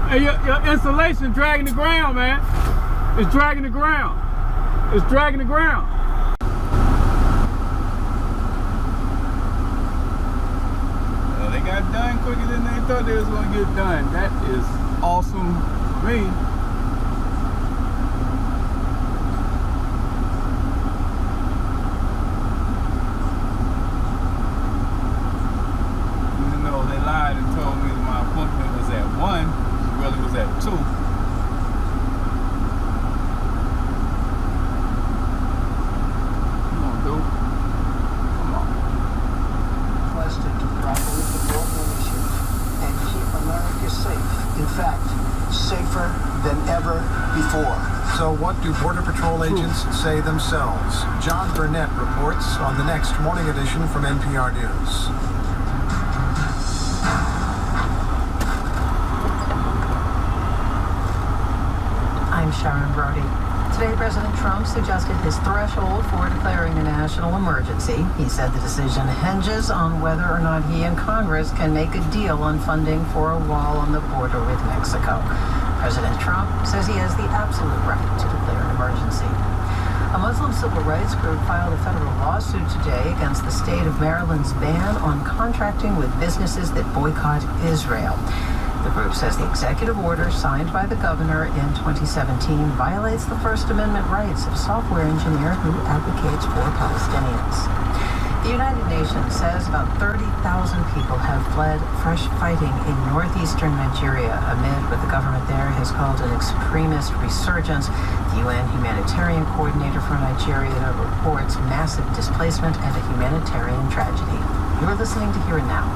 Hey, your insulation dragging the ground, man. It's dragging the ground. It's dragging the ground. Well, they got done quicker than they thought they was going to get done. That is awesome for me. Even though they lied and told me my appointment was at 1, it really was at 2. Safer than ever before. So what do Border Patrol agents say themselves? John Burnett reports on the next morning edition from NPR News. I'm Sharon Brody. Today, President Trump suggested his threshold for declaring a national emergency. He said the decision hinges on whether or not he and Congress can make a deal on funding for a wall on the border with Mexico. President Trump says he has the absolute right to declare an emergency. A Muslim civil rights group filed a federal lawsuit today against the state of Maryland's ban on contracting with businesses that boycott Israel. The group says the executive order signed by the governor in 2017 violates the First Amendment rights of a software engineer who advocates for Palestinians. The United Nations says about 30,000 people have fled fresh fighting in northeastern Nigeria amid what the government there has called an extremist resurgence. The UN humanitarian coordinator for Nigeria reports massive displacement and a humanitarian tragedy. You're listening to Here and Now.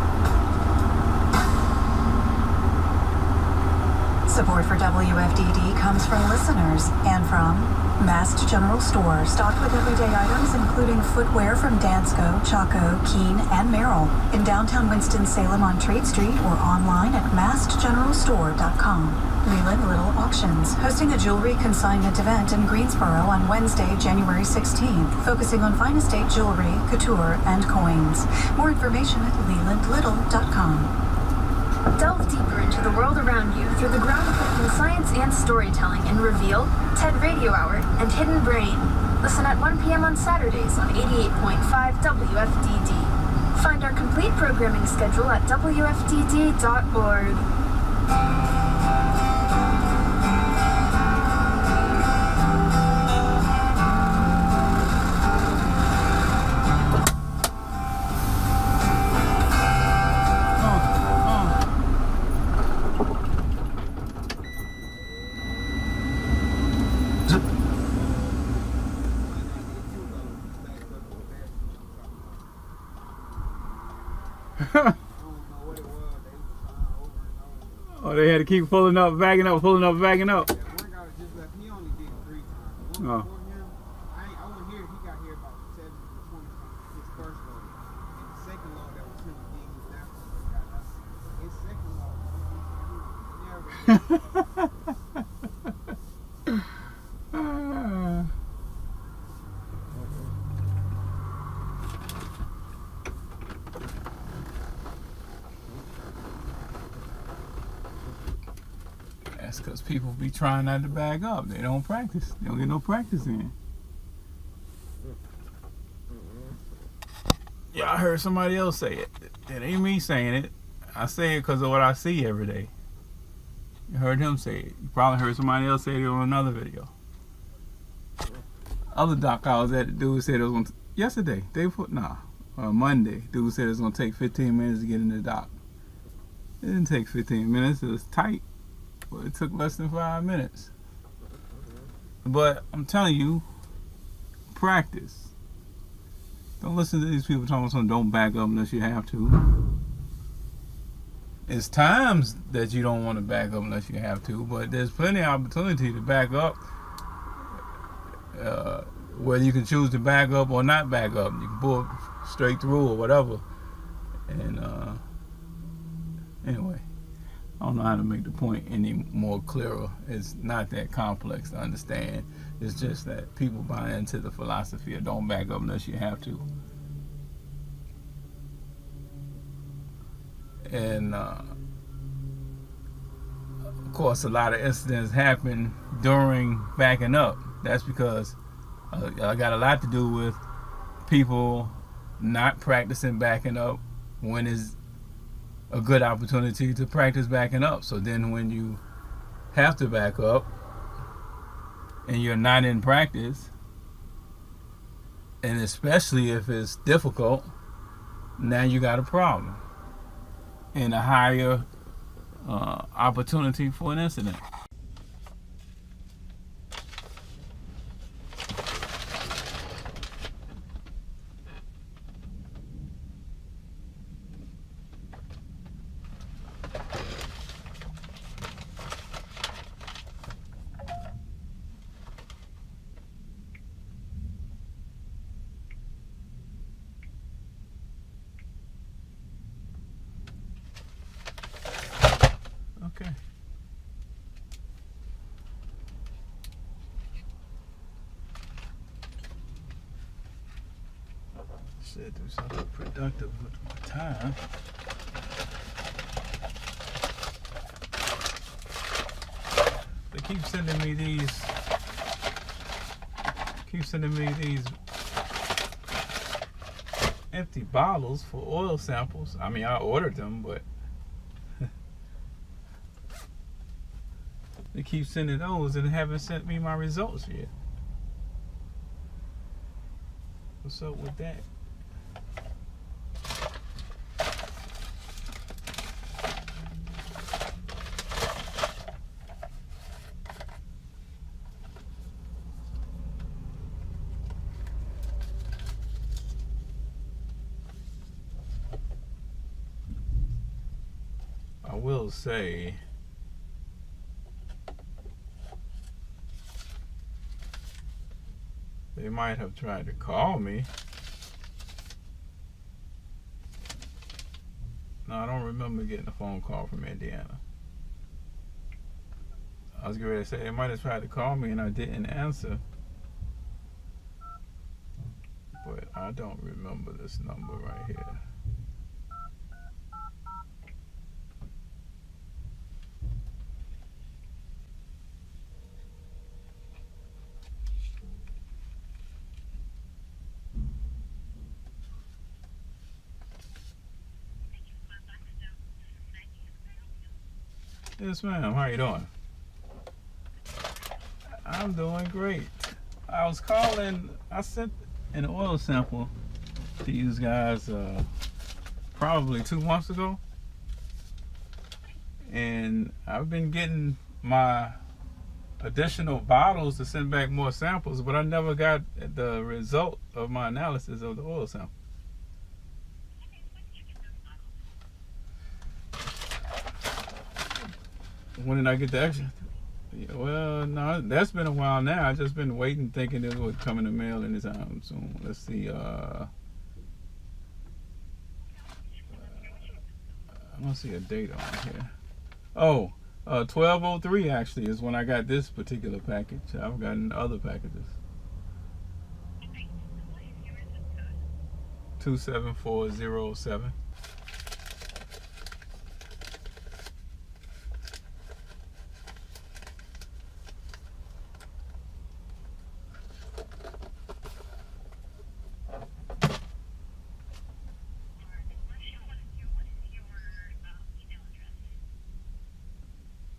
Support for WFDD comes from listeners and from Massed General Store, stocked with everyday items including footwear from Dansko, Chaco, Keene, and Merrill in downtown Winston-Salem on Trade Street or online at massedgeneralstore.com. Leland Little Auctions, hosting a jewelry consignment event in Greensboro on Wednesday, January 16th, focusing on fine estate jewelry, couture, and coins. More information at lelandlittle.com. Delve deeper into the world around you through the groundbreaking science and storytelling in Reveal, TED Radio Hour, and Hidden Brain. Listen at 1 p.m. on Saturdays on 88.5 WFDD. Find our complete programming schedule at WFDD.org. Oh, they had to keep pulling up, backing up, pulling up, backing up. Yeah, one guy just left. He only did 3 times. One before him, I wasn't here. He got here about 7 to 20 times. His first load. And the second load that was him, he was after the guy. His second load, That's because people be trying not to bag up. They don't practice. They don't get no practice in. Yeah, I heard somebody else say it. It ain't me saying it. I say it because of what I see every day. You heard him say it. You probably heard somebody else say it on another video. Other doc I was at, the dude said it was going to... Yesterday, Monday, dude said it was going to take 15 minutes to get in the dock. It didn't take 15 minutes. It was tight. But it took less than 5 minutes. But I'm telling you, practice. Don't listen to these people talking about something, don't back up unless you have to. It's times that you don't want to back up unless you have to, but there's plenty of opportunity to back up. Whether you can choose to back up or not back up. You can pull straight through or whatever. And anyway, I don't know how to make the point any more clearer. It's not that complex to understand. It's just that people buy into the philosophy of don't back up unless you have to. And of course, a lot of incidents happen during backing up. That's because I got a lot to do with people not practicing backing up when is a good opportunity to practice backing up. So then when you have to back up and you're not in practice, and especially if it's difficult, now you got a problem and a higher opportunity for an incident. Okay. Should do something productive with my time. They keep sending me these empty bottles for oil samples. I mean, I ordered them, but they keep sending those and haven't sent me my results yet. What's up with that? I will say, they might have tried to call me. No, I don't remember getting a phone call from Indiana. I was getting ready to say they might have tried to call me and I didn't answer. But I don't remember this number right here. Yes, ma'am. How you doing? I'm doing great. I was calling. I sent an oil sample to these guys probably 2 months ago, and I've been getting my additional bottles to send back more samples, but I never got the result of my analysis of the oil sample. When did I get the extra? Well, no, that's been a while now. I've just been waiting, thinking it would come in the mail anytime soon. Let's see. I don't see a date on here. Oh, 1203 actually is when I got this particular package. I've gotten other packages. 27407.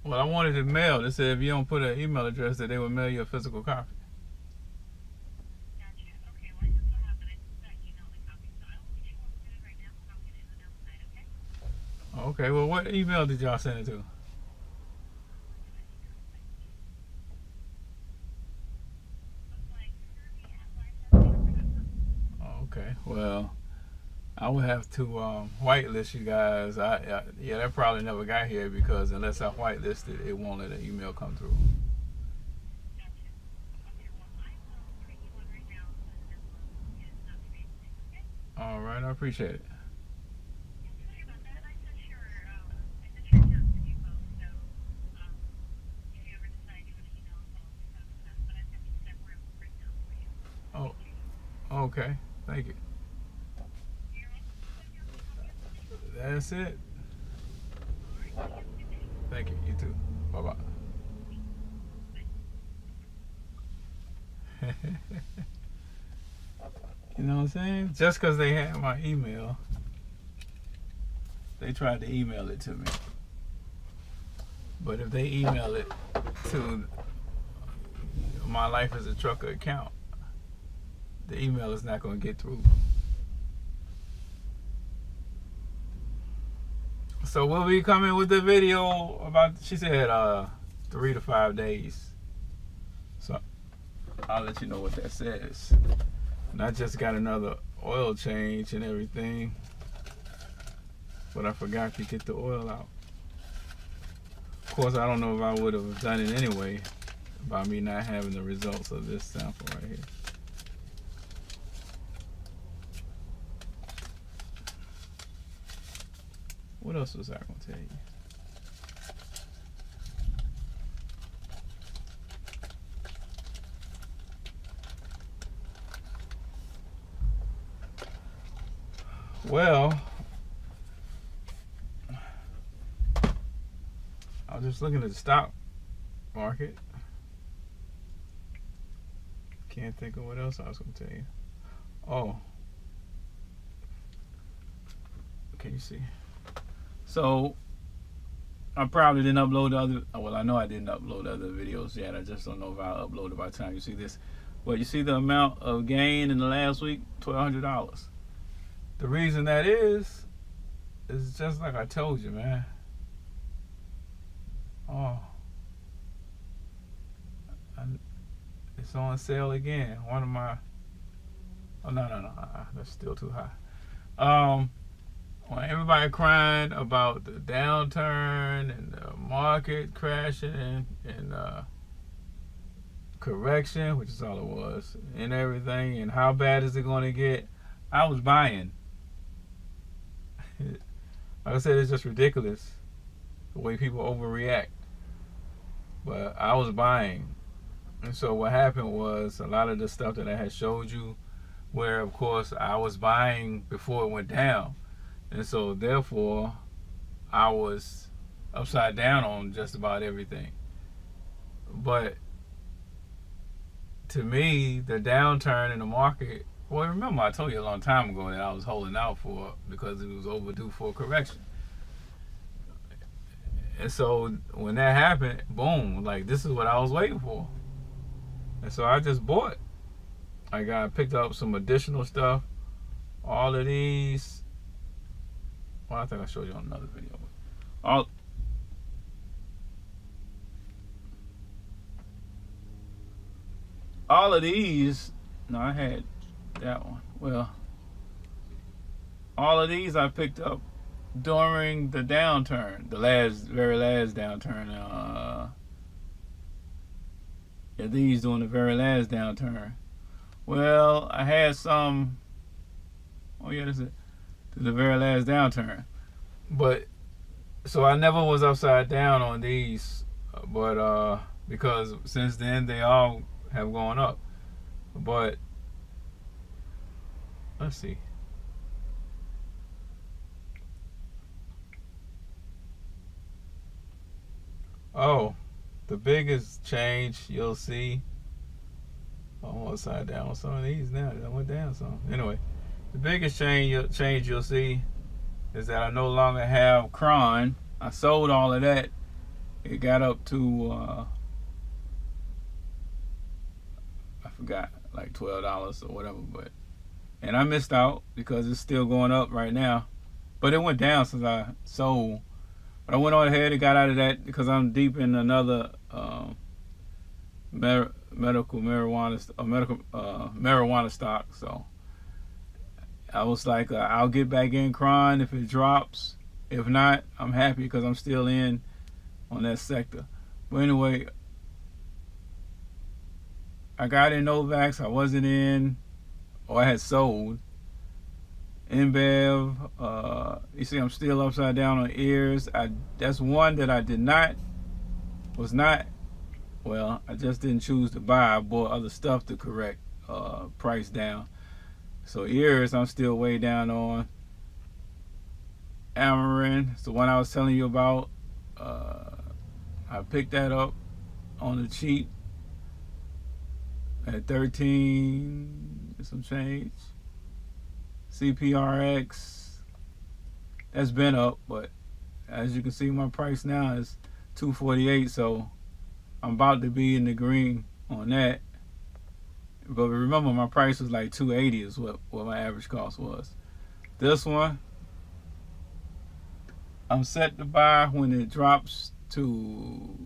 Well, I wanted it mailed. They said if you don't put an email address, that they would mail you a physical copy. Gotcha. Okay, well, I just so happen I emailed a copy, so I'll get you one printed right now, and I'll get it in the mail tonight, okay? Okay, well, what email did y'all send it to? Okay, well, I would have to whitelist you guys. Yeah, that probably never got here because unless I whitelisted, it won't let an email come through. All right, I appreciate it. Oh, okay. Thank you. That's it. Thank you. You too. Bye-bye. You know what I'm saying? Just because they had my email, they tried to email it to me. But if they email it to my Life as a Trucker account, the email is not going to get through. So we'll be coming with the video about, she said 3 to 5 days. So I'll let you know what that says. And I just got another oil change and everything, but I forgot to get the oil out. Of course, I don't know if I would have done it anyway by me not having the results of this sample right here. What else was I going to tell you? Well, I was just looking at the stock market. Can't think of what else I was going to tell you. Oh, can you see? So I probably didn't upload the other, well, I know I didn't upload other videos yet. I just don't know if I'll upload it by the time you see this. But you see the amount of gain in the last week, $1,200. The reason that is just like I told you, man. Oh, it's on sale again. One of my, oh no, that's still too high. When everybody crying about the downturn and the market crashing and correction, which is all it was, and everything, and how bad is it going to get, I was buying. Like I said, it's just ridiculous the way people overreact. But I was buying. And so what happened was a lot of the stuff that I had showed you, where of course I was buying before it went down. And so therefore I was upside down on just about everything. But to me, the downturn in the market, well, remember I told you a long time ago that I was holding out for because it was overdue for a correction. And so when that happened, boom, like this is what I was waiting for. And so I just bought. I picked up some additional stuff. All of these, well, I think I showed you on another video. All of these, no, I had that one. Well, all of these I picked up during the downturn, the very last downturn. Yeah, these during the very last downturn. Well, I had some. Oh yeah, this is the very last downturn. But so I never was upside down on these, but because since then they all have gone up. But let's see. Oh, the biggest change you'll see. I'm upside down on some of these now. I went down some. Anyway, the biggest change you'll see is that I no longer have Cron. I sold all of that. It got up to I forgot, like $12 or whatever, and I missed out because it's still going up right now. But it went down since I sold. But I went on ahead and got out of that because I'm deep in another medical marijuana stock. So I was like, I'll get back in Cron if it drops. If not, I'm happy because I'm still in on that sector. But anyway, I got in Novavax. I wasn't in, or I had sold. InBev, you see I'm still upside down on ears. That's one that I I just didn't choose to buy. I bought other stuff to correct price down. So ears, I'm still way down on. Amarin, it's the one I was telling you about. I picked that up on the cheap at 13 and some change. CPRX, that's been up, but as you can see, my price now is $248, so I'm about to be in the green on that. But remember, my price was like $280 is what my average cost was. This one, I'm set to buy when it drops to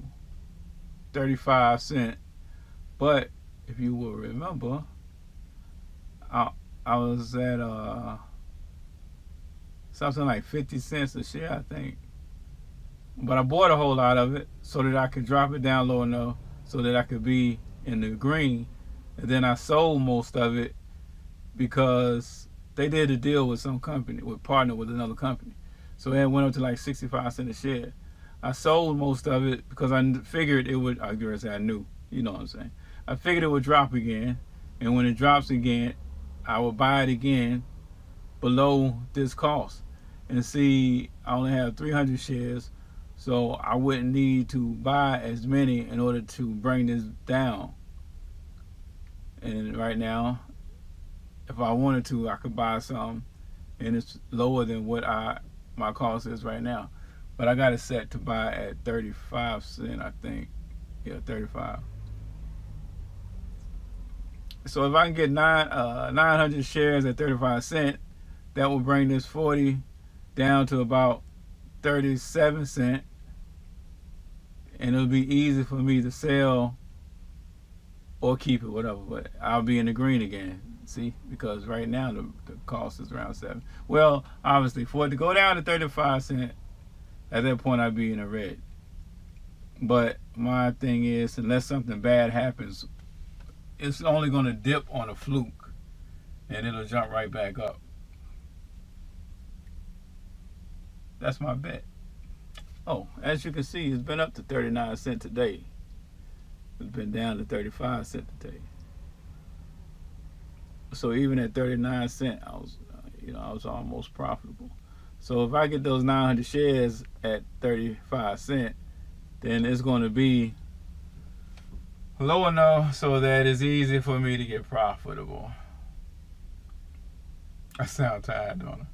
35 cents. But if you will remember, I was at something like 50 cents a share, I think. But I bought a whole lot of it so that I could drop it down low enough so that I could be in the green. And then I sold most of it because they did a deal with some company, partnered with another company. So it went up to like 65 cents a share. I sold most of it because I figured it would, I knew, you know what I'm saying. I figured it would drop again. And when it drops again, I will buy it again below this cost. And see, I only have 300 shares, so I wouldn't need to buy as many in order to bring this down. And right now, if I wanted to, I could buy some, and it's lower than what my cost is right now. But I got it set to buy at 35 cents, I think. Yeah, 35. So if I can get 900 shares at 35 cents, that will bring this 40 down to about 37 cents. And it'll be easy for me to sell or keep it, whatever. But I'll be in the green again, see? Because right now the cost is around 7. Well, obviously, for it to go down to 35 cents, at that point I'd be in the red. But my thing is, unless something bad happens, it's only going to dip on a fluke, and it'll jump right back up. That's my bet. Oh, as you can see, it's been up to 39 cents today. It's been down to 35 cents today. So even at 39 cents, I was almost profitable. So if I get those 900 shares at 35 cents, then it's going to be low enough so that it's easy for me to get profitable. I sound tired, don't I?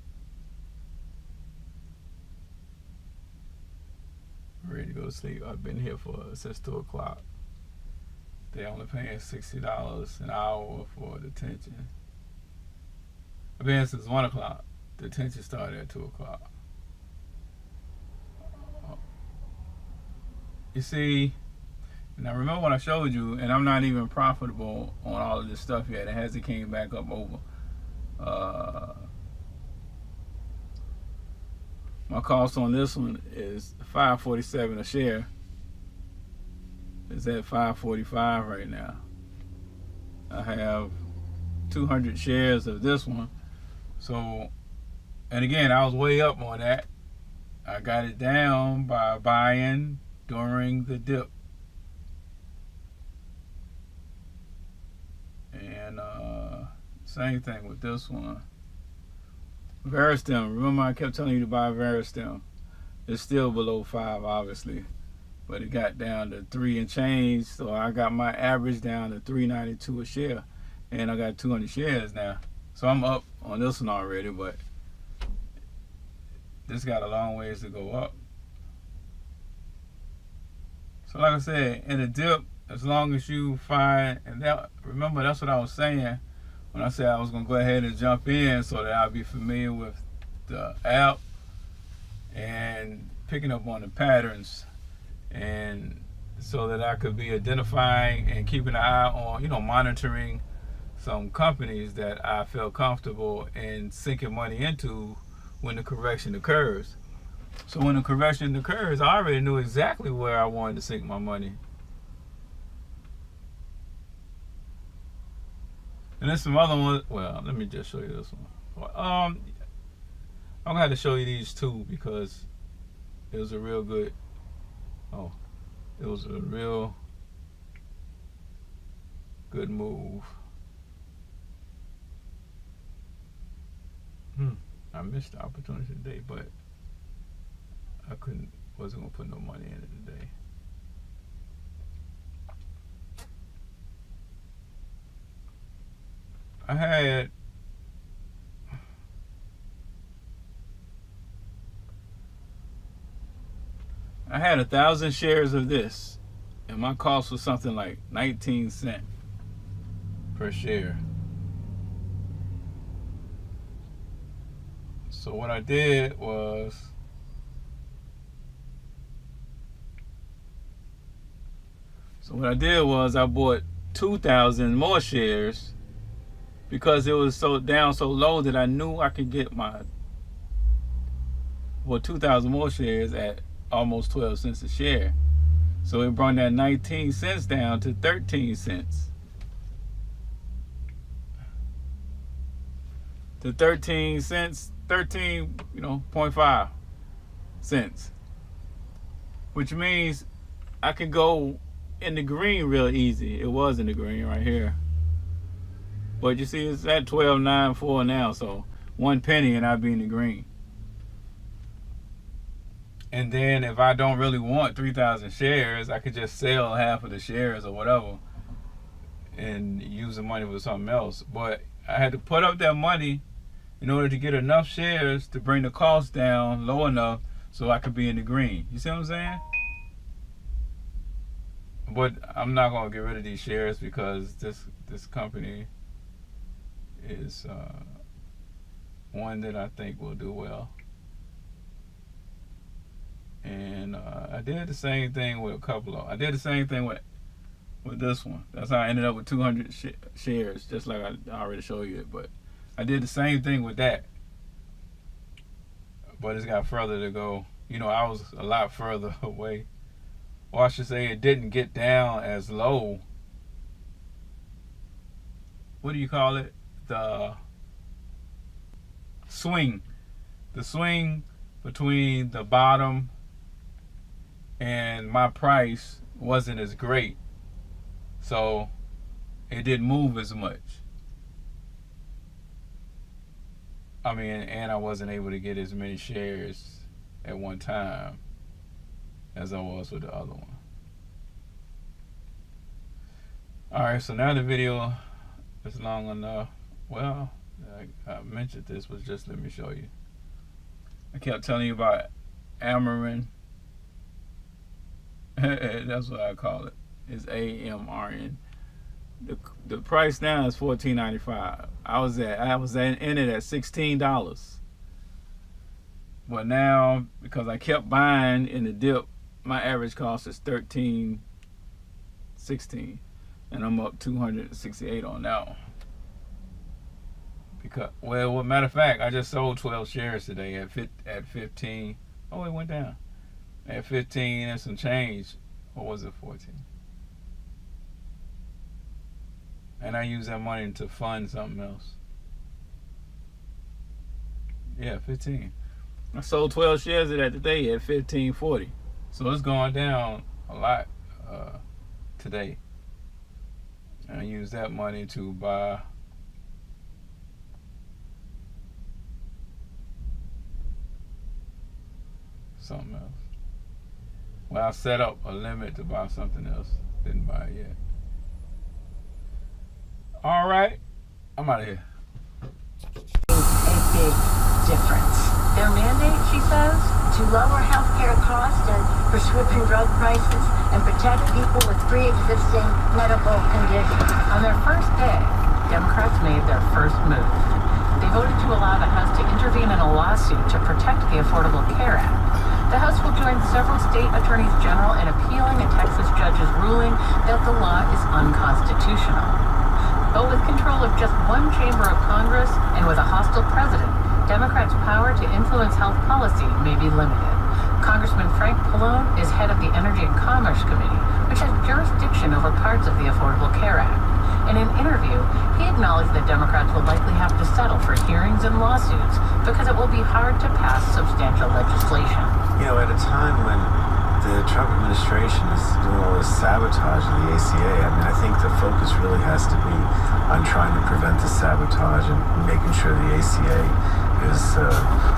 Ready to go to sleep. I've been here since 2 o'clock. They're only paying $60 an hour for detention. I've been here since 1 o'clock. Detention started at 2 o'clock. You see, now remember when I showed you, and I'm not even profitable on all of this stuff yet. It hasn't came back up over. My cost on this one is $5.47 a share. It's at $5.45 right now. I have 200 shares of this one. So, and again, I was way up on that. I got it down by buying during the dip. And same thing with this one. Veristem, remember I kept telling you to buy Veristem. It's still below 5, obviously, but it got down to 3 and change, so I got my average down to $3.92 a share, and I got 200 shares now. So I'm up on this one already, but this got a long ways to go up. So like I said, in a dip, as long as you find, and that, remember that's what I was saying when I said I was going to go ahead and jump in so that I'll be familiar with the app and picking up on the patterns, and so that I could be identifying and keeping an eye on, monitoring some companies that I feel comfortable in sinking money into when the correction occurs. So when the correction occurs, I already knew exactly where I wanted to sink my money. And there's some other ones. Well, let me just show you this one. I'm gonna have to show you these two because it was a real good. It was a real good move. I missed the opportunity today, but I couldn't Wasn't gonna put no money in it today. I had 1,000 shares of this, and my cost was something like 19 cents per share. So what I did was I bought 2,000 more shares because it was so low that I knew I could get 2,000 more shares at almost 12 cents a share. So it brought that 19 cents down to 13 cents. To 13 cents, 13.5 cents. Which means I could go in the green real easy. It was in the green right here. But you see, it's at 12.94 now, so 1 penny and I'd be in the green. And then if I don't really want 3,000 shares, I could just sell half of the shares or whatever and use the money for something else. But I had to put up that money in order to get enough shares to bring the cost down low enough so I could be in the green. You see what I'm saying? But I'm not going to get rid of these shares because this company is one that I think will do well. And I did the same thing with a couple of. I did the same thing with this one. That's how I ended up with 200 shares, just like I already showed you it. But I did the same thing with that. But it's got further to go. You know, I was a lot further away. Or I should say it didn't get down as low. What do you call it? The swing. The swing between the bottom and my price wasn't as great. So it didn't move as much. I mean, and I wasn't able to get as many shares at one time as I was with the other one. Alright, so now the video is long enough. Well, I mentioned this, but just let me show you. I kept telling you about Amarin. That's what I call it. It's AMRN. The price now is $14.95. I was in it at $16. But now, because I kept buying in the dip, my average cost is $13.16, and I'm up $268 on that one. Because, well, matter of fact, I just sold 12 shares today at 15. Oh, it went down at 15 and some change. Or was it 14? And I use that money to fund something else. Yeah, 15. I sold 12 shares of that today at $15.40. So it's going down a lot today. And I use that money to buy something else. Well, I set up a limit to buy something else. Didn't buy it yet. All right, I'm out of here. A big difference. Their mandate, she says, to lower healthcare costs and prescription drug prices and protect people with pre-existing medical conditions. On their first day, Democrats made their first move. They voted to allow the House to intervene in a lawsuit to protect the Affordable Care Act. The House will join several state attorneys general in appealing a Texas judge's ruling that the law is unconstitutional. But with control of just one chamber of Congress and with a hostile president, Democrats' power to influence health policy may be limited. Congressman Frank Pallone is head of the Energy and Commerce Committee, which has jurisdiction over parts of the Affordable Care Act. In an interview, he acknowledged that Democrats will likely have to settle for hearings and lawsuits because it will be hard to pass substantial legislation. You know, at a time when the Trump administration is doing all this sabotage of the ACA, I mean, I think the focus really has to be on trying to prevent the sabotage and making sure the ACA is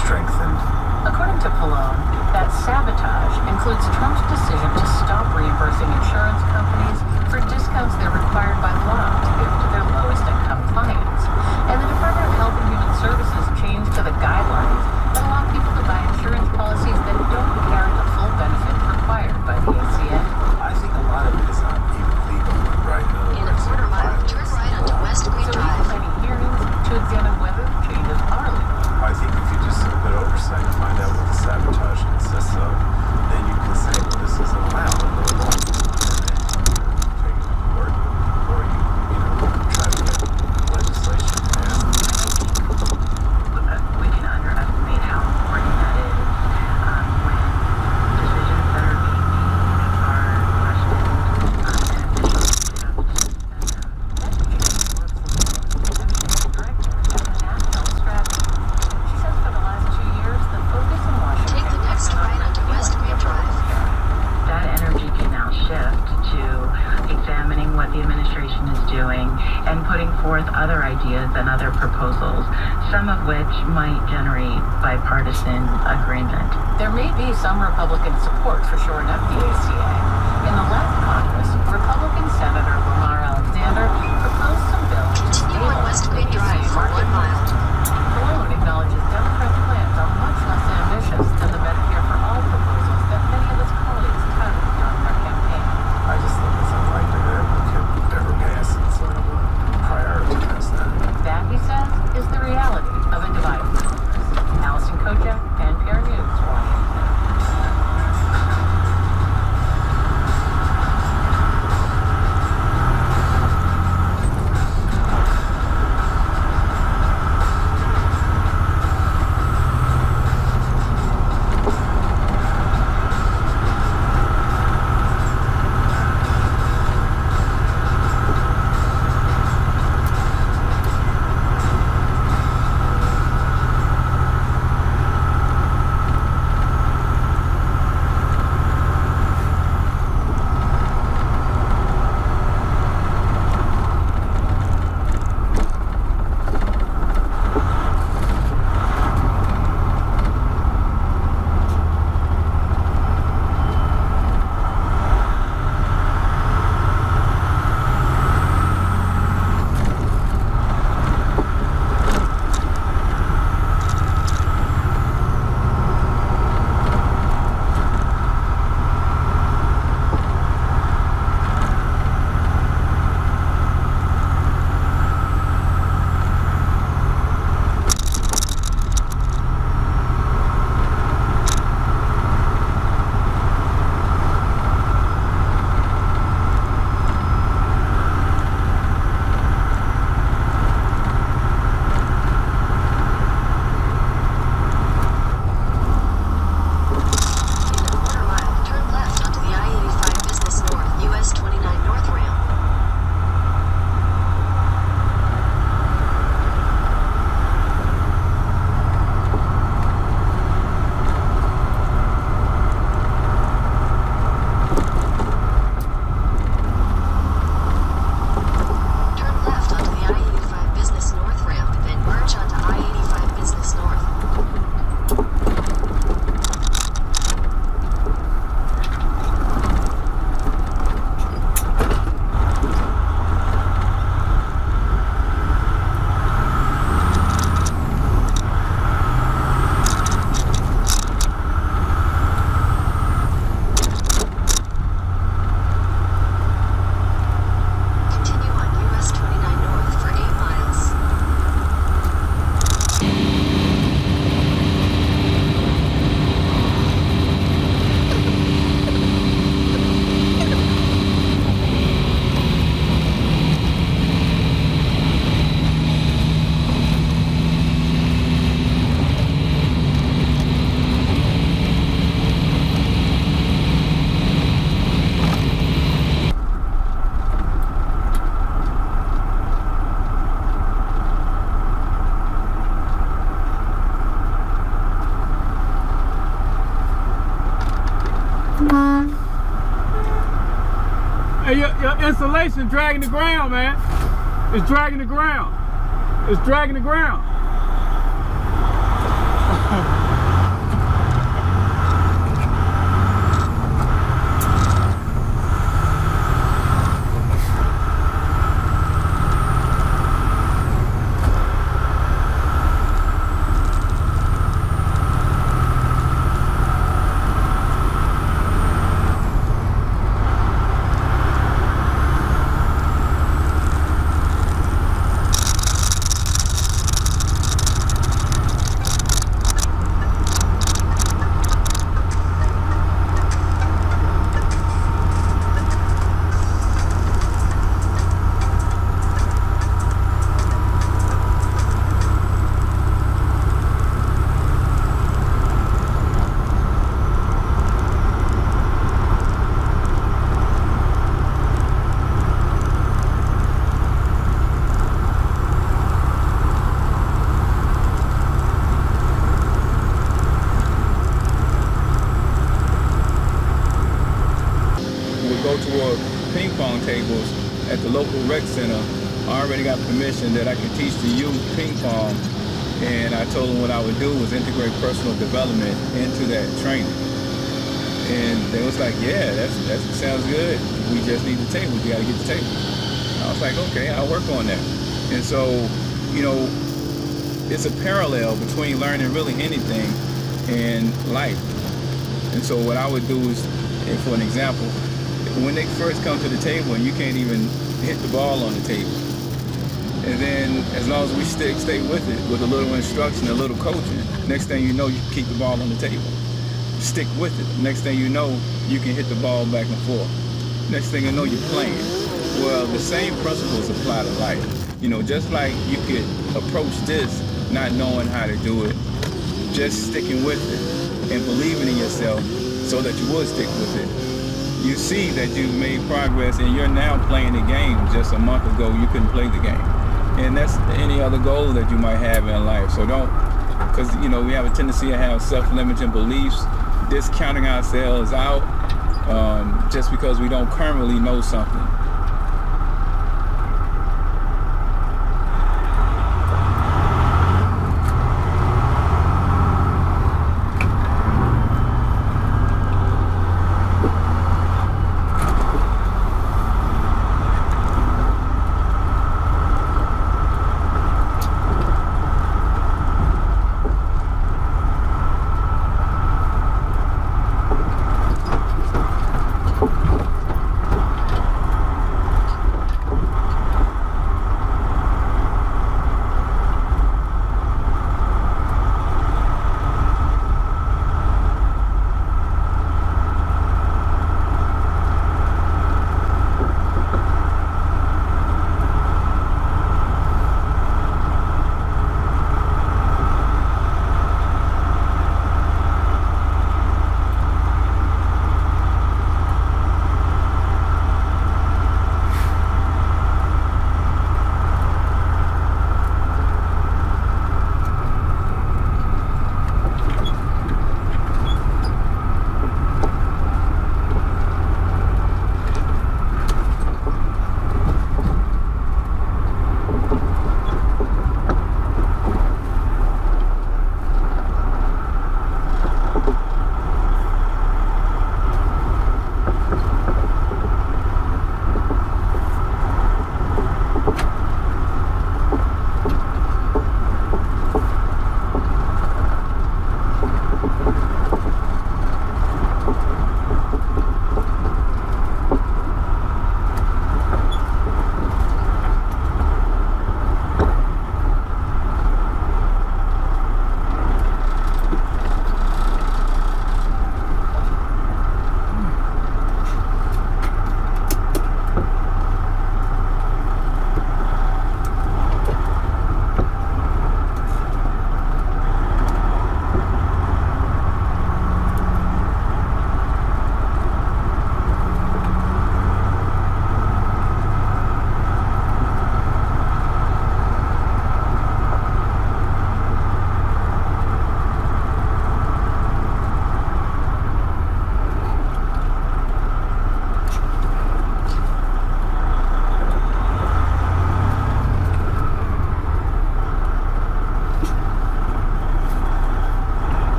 strengthened. According to Pallone, that sabotage includes Trump's decision to stop reimbursing insurance companies for discounts they're required by law to give to their lowest income clients. And the Department of Health and Human Services changed to the guidelines that allow people to buy insurance policies that don't carry the full benefit required by the ACA. I think a lot of it is not even legal, right? In a quarter mile, turn right onto West Green So Drive. we've planning hearings to examine whether the changes are legal. I think if you just do a bit of oversight and find out what the sabotage consists of, then you can say, well, this isn't allowed under the law. And take it to court, or you try to get legislation passed. We can underestimate how important that is when decisions that are being made are questioned and officials She says for the last 2 years, the focus in Washington Take the next right onto West Green Drive. That energy can now shift to examining what the administration is doing and putting forth other ideas and other proposals, some of which might generate bipartisan agreement. There may be some Republican support for shoring up the ACA. In the last Congress, Republican Senator Lamar Alexander proposed some bills to Continue on West Green Drive for 1 mile. Malone acknowledges Democrats' plans are much less ambitious than the Medicare for All proposals that many of his colleagues touted during their campaign. I just think it's unlikely that we could ever pass it, so I would prioritize that. That, he says, is the reality of a divided Congress. Allison Kojak, NPR News, Washington. Hey, your insulation dragging the ground, man. It's dragging the ground. It's dragging the ground. tables at the local rec center. I already got permission that I could teach the youth ping pong, and I told them what I would do was integrate personal development into that training. And they was like, yeah, that sounds good. We just need the table. You got to get the table. I was like, okay, I'll work on that. And so, you know, it's a parallel between learning really anything and life. And so what I would do is, and for an example, when they first come to the table and you can't even hit the ball on the table, and then as long as we stay with it, with a little instruction, a little coaching, next thing you know, you can keep the ball on the table. Stick with it. Next thing you know, you can hit the ball back and forth. Next thing you know, you're playing. Well, the same principles apply to life. You know, just like you could approach this not knowing how to do it, just sticking with it and believing in yourself so that you would stick with it. You see that you've made progress and you're now playing the game. Just a month ago, you couldn't play the game. And that's any other goal that you might have in life. So don't, because, you know, we have a tendency to have self-limiting beliefs, discounting ourselves out just because we don't currently know something.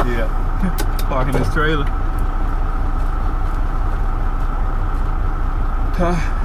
Yeah. Parking this trailer. Huh?